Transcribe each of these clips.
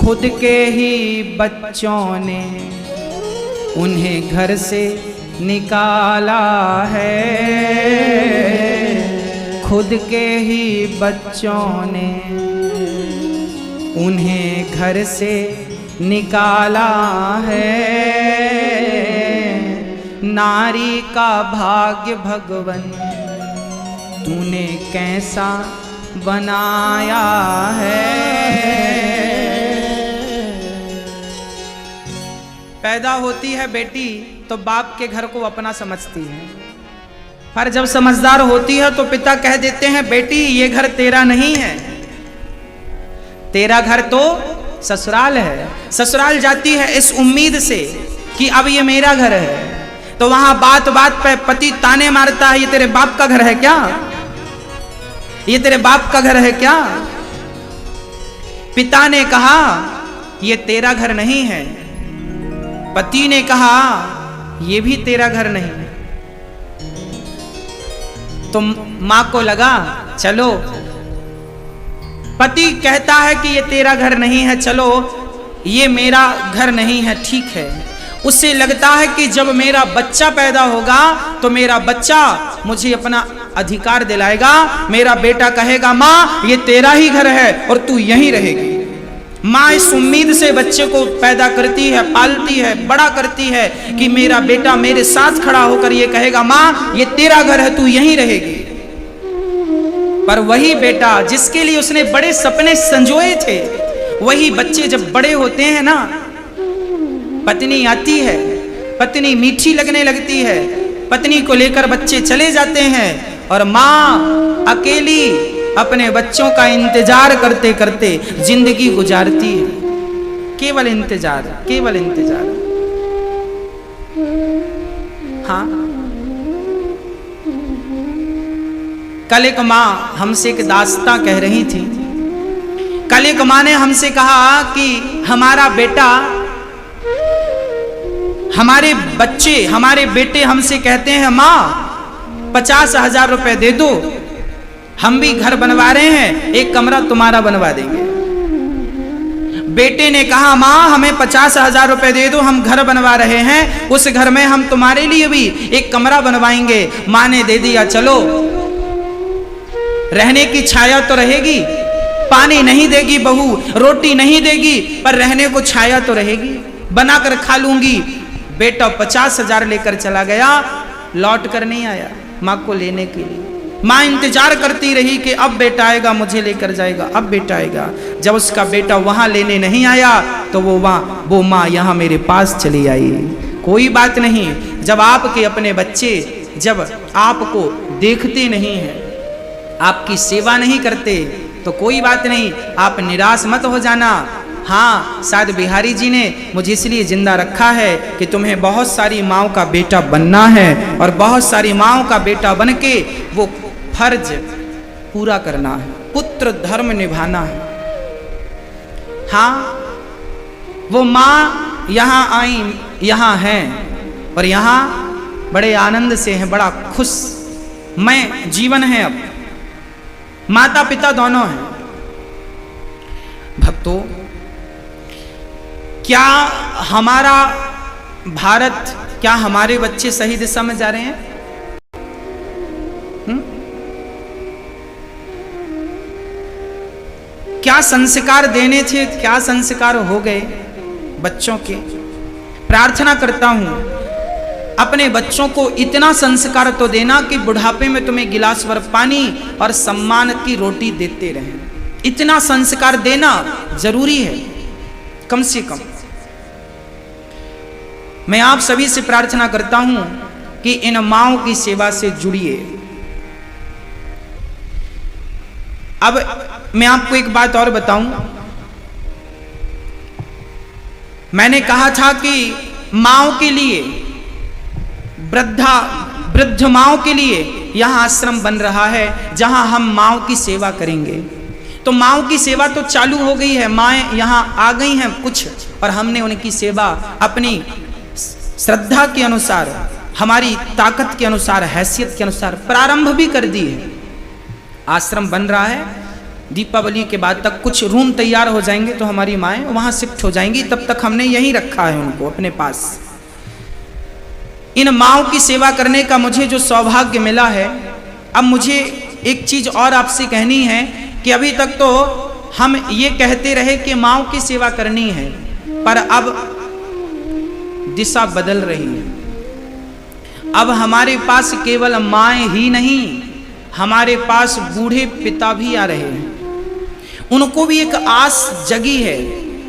खुद के ही बच्चों ने उन्हें घर से निकाला है। खुद के ही बच्चों ने उन्हें घर से निकाला है। नारी का भाग्य भगवन तूने कैसा बनाया है। पैदा होती है बेटी तो बाप के घर को अपना समझती है, पर जब समझदार होती है तो पिता कह देते हैं बेटी ये घर तेरा नहीं है, तेरा घर तो ससुराल है। ससुराल जाती है इस उम्मीद से कि अब ये मेरा घर है, तो वहां बात बात पे पति ताने मारता है, ये तेरे बाप का घर है क्या, ये तेरे बाप का घर है क्या। पिता ने कहा ये तेरा घर नहीं है, पति ने कहा ये भी तेरा घर नहीं। तो मां को लगा चलो, पति कहता है कि ये तेरा घर नहीं है, चलो ये मेरा घर नहीं है, ठीक है। उससे लगता है कि जब मेरा बच्चा पैदा होगा तो मेरा बच्चा मुझे अपना अधिकार दिलाएगा, मेरा बेटा कहेगा माँ ये तेरा ही घर है और तू यहीं रहेगी। माँ इस उम्मीद से बच्चे को पैदा करती है, पालती है, बड़ा करती है कि मेरा बेटा मेरे साथ खड़ा होकर ये कहेगा माँ ये तेरा घर है, तू यहीं रहेगी। पर वही बेटा जिसके लिए उसने बड़े सपने संजोए थे, वही बच्चे जब बड़े होते हैं ना, पत्नी आती है, पत्नी मीठी लगने लगती है, पत्नी को लेकर बच्चे चले जाते हैं और माँ अकेली अपने बच्चों का इंतजार करते करते जिंदगी गुजारती है। केवल इंतजार, केवल इंतजार। हाँ, कल एक माँ हमसे एक दास्तां कह रही थी। कल एक माँ ने हमसे कहा कि हमारा बेटा, हमारे बच्चे, हमारे बेटे हमसे कहते हैं माँ 50,000 रुपए दे दो, हम भी घर बनवा रहे हैं, एक कमरा तुम्हारा बनवा देंगे। बेटे ने कहा माँ हमें 50,000 रुपए दे दो, हम घर बनवा रहे हैं, उस घर में हम तुम्हारे लिए भी एक कमरा बनवाएंगे। माँ ने दे दिया, चलो रहने की छाया तो रहेगी, पानी नहीं देगी बहू, रोटी नहीं देगी, पर रहने को छाया तो रहेगी, बनाकर खा लूंगी। बेटा 50,000 लेकर चला गया, लौट कर नहीं आया माँ को लेने के लिए। माँ इंतजार करती रही कि अब बेटा आएगा मुझे लेकर जाएगा, अब बेटा आएगा। जब उसका बेटा वहां लेने नहीं आया तो वो माँ यहाँ मेरे पास चली आई। कोई बात नहीं, जब आपके अपने बच्चे जब आपको देखते नहीं हैं, आपकी सेवा नहीं करते, तो कोई बात नहीं, आप निराश मत हो जाना। हाँ, शायद बिहारी जी ने मुझे इसलिए जिंदा रखा है कि तुम्हें बहुत सारी माँओं का बेटा बनना है और बहुत सारी माँओं का बेटा बन के वो फर्ज पूरा करना है, पुत्र धर्म निभाना है। हाँ, वो माँ यहाँ आई, यहाँ हैं और यहाँ बड़े आनंद से हैं, बड़ा खुश मैं जीवन है। अब माता पिता दोनों हैं। भक्तों, क्या हमारा भारत, क्या हमारे बच्चे सही दिशा में जा रहे हैं? क्या संस्कार देने थे, क्या संस्कार हो गए बच्चों के? प्रार्थना करता हूं अपने बच्चों को इतना संस्कार तो देना कि बुढ़ापे में तुम्हें गिलास भर पानी और सम्मान की रोटी देते रहें। इतना संस्कार देना जरूरी है, कम से कम। मैं आप सभी से प्रार्थना करता हूं कि इन माँओं की सेवा से जुड़िए। अब मैं आपको एक बात और बताऊं, मैंने कहा था कि माँओं के लिए, वृद्ध माँओं के लिए यहाँ आश्रम बन रहा है जहां हम माँओं की सेवा करेंगे। तो माँओं की सेवा तो चालू हो गई है, माएँ यहाँ आ गई हैं कुछ, और हमने उनकी सेवा अपनी श्रद्धा के अनुसार, हमारी ताकत के अनुसार, हैसियत के अनुसार प्रारंभ भी कर दी है। आश्रम बन रहा है, दीपावली के बाद तक कुछ रूम तैयार हो जाएंगे तो हमारी माएँ वहाँ शिफ्ट हो जाएंगी, तब तक हमने यहीं रखा है उनको अपने पास। इन माँओं की सेवा करने का मुझे जो सौभाग्य मिला है, अब मुझे एक चीज़ और आपसे कहनी है कि अभी तक तो हम ये कहते रहे कि माँओं की सेवा करनी है, पर अब दिशा बदल रही है। अब हमारे पास केवल माएँ ही नहीं, हमारे पास बूढ़े पिता भी आ रहे हैं। उनको भी एक आस जगी है,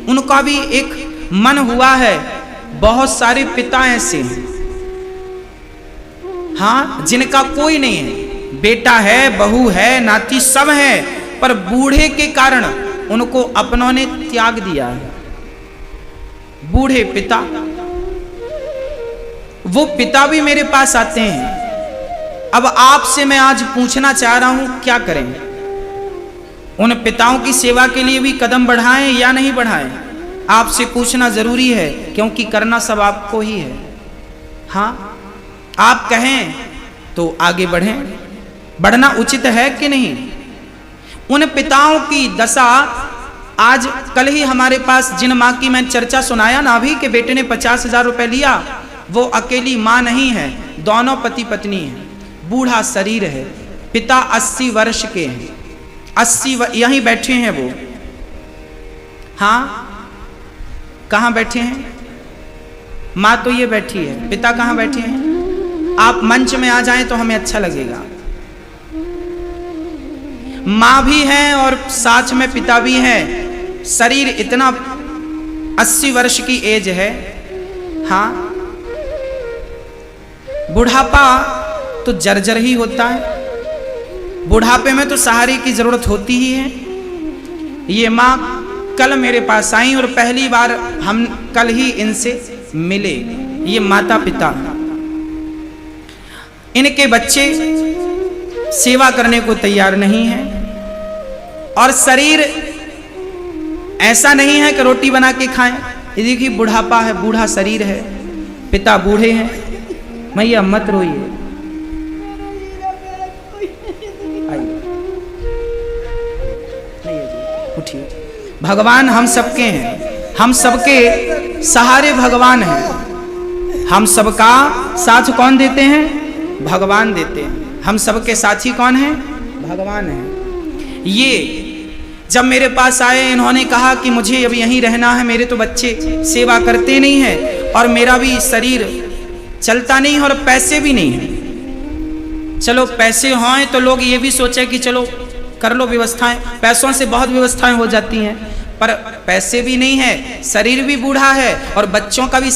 उनका भी एक मन हुआ है। बहुत सारे पिता ऐसे हैं, हाँ, जिनका कोई नहीं है, बेटा है, बहू है, नाती सब है, पर बूढ़े के कारण उनको अपनों ने त्याग दिया है। बूढ़े पिता, वो पिता भी मेरे पास आते हैं। अब आपसे मैं आज पूछना चाह रहा हूं, क्या करें? उन पिताओं की सेवा के लिए भी कदम बढ़ाएं या नहीं बढ़ाएं? आपसे पूछना जरूरी है, क्योंकि करना सब आपको ही है। हाँ, आप कहें तो आगे बढ़ें, बढ़ना उचित है कि नहीं? उन पिताओं की दशा, आज कल ही हमारे पास जिन माँ की मैं चर्चा सुनाया ना अभी कि बेटे ने 50,000 रुपए लिया, वो अकेली माँ नहीं है, दोनों पति पत्नी हैं, बूढ़ा शरीर है, पिता 80 वर्ष के हैं, 80 यहीं बैठे हैं वो। हाँ, कहाँ बैठे हैं? माँ तो ये बैठी है, पिता कहाँ बैठे हैं? आप मंच में आ जाएं तो हमें अच्छा लगेगा। माँ भी हैं और साथ में पिता भी हैं। शरीर इतना 80 वर्ष की एज है। हाँ, बुढ़ापा तो जर्जर ही होता है, बुढ़ापे में तो सहारे की जरूरत होती ही है। ये माँ कल मेरे पास आई और पहली बार हम कल ही इनसे मिले। ये माता पिता, इनके बच्चे सेवा करने को तैयार नहीं हैं, और शरीर ऐसा नहीं है कि रोटी बना के खाएं। ये देखिए, बुढ़ापा है, बूढ़ा शरीर है, पिता बूढ़े हैं। मैया मत रोइए, उठिए। भगवान हम सबके हैं, हम सबके सहारे भगवान हैं। हम सबका साथ कौन देते हैं? भगवान देते हैं। हम सबके साथी कौन हैं? भगवान हैं। ये जब मेरे पास आए, इन्होंने कहा कि मुझे अब यहीं रहना है, मेरे तो बच्चे सेवा करते नहीं हैं और मेरा भी शरीर चलता नहीं और पैसे भी नहीं हैं। चलो पैसे हों तो लोग ये भी सोचे कि चलो कर लो व्यवस्थाएं, पैसों से बहुत व्यवस्थाएं हो जाती हैं, पर पैसे भी नहीं है, शरीर भी बूढ़ा है और बच्चों का भी